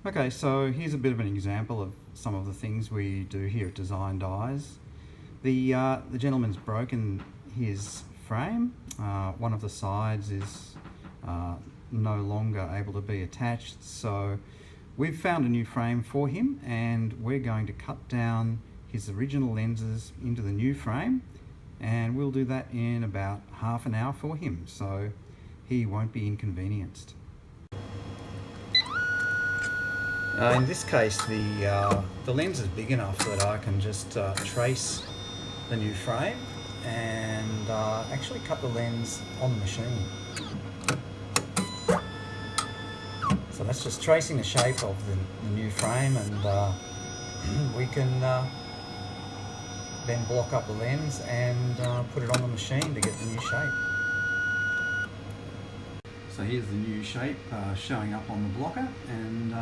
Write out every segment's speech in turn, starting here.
Okay, so here's a bit of an example of some of the things we do here at Design Dies. The gentleman's broken his frame. One of the sides is no longer able to be attached, so we've found a new frame for him, and we're going to cut down his original lenses into the new frame, and we'll do that in about half an hour for him, so he won't be inconvenienced. In this case, the lens is big enough that I can just trace the new frame and actually cut the lens on the machine. So that's just tracing the shape of the new frame, and we can then block up the lens and put it on the machine to get the new shape. So here's the new shape showing up on the blocker, and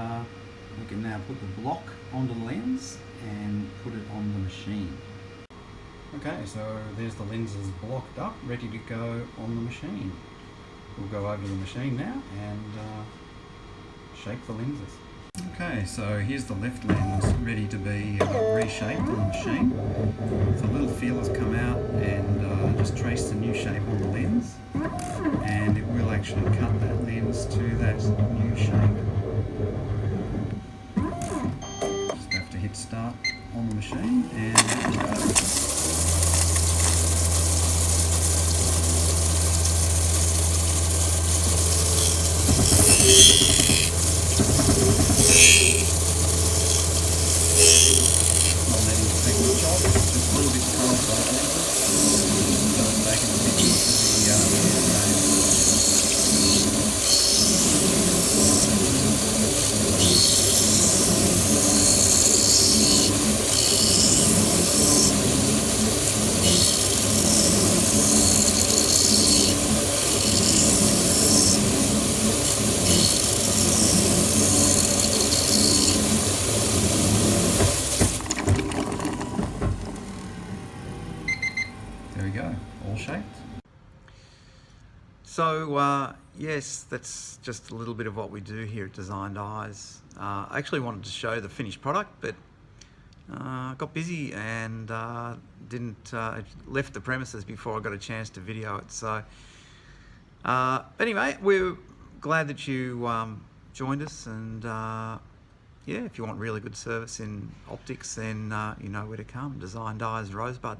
we can now put the block onto the lens and put it on the machine. Okay, so there's the lenses blocked up, ready to go on the machine. We'll go over to the machine now and shape the lenses. Okay, so here's the left lens ready to be reshaped on the machine. So a little feeler's come out and just trace the new shape on the lens, and it will actually cut that lens to that new shape. Just have to hit start on the machine and go. There we go, all shaped. So yes, that's just a little bit of what we do here at Design Dies. I actually wanted to show the finished product, but got busy and left the premises before I got a chance to video it. So anyway, we're glad that you joined us, and yeah, if you want really good service in optics, then you know where to come. Design Dies Rosebud.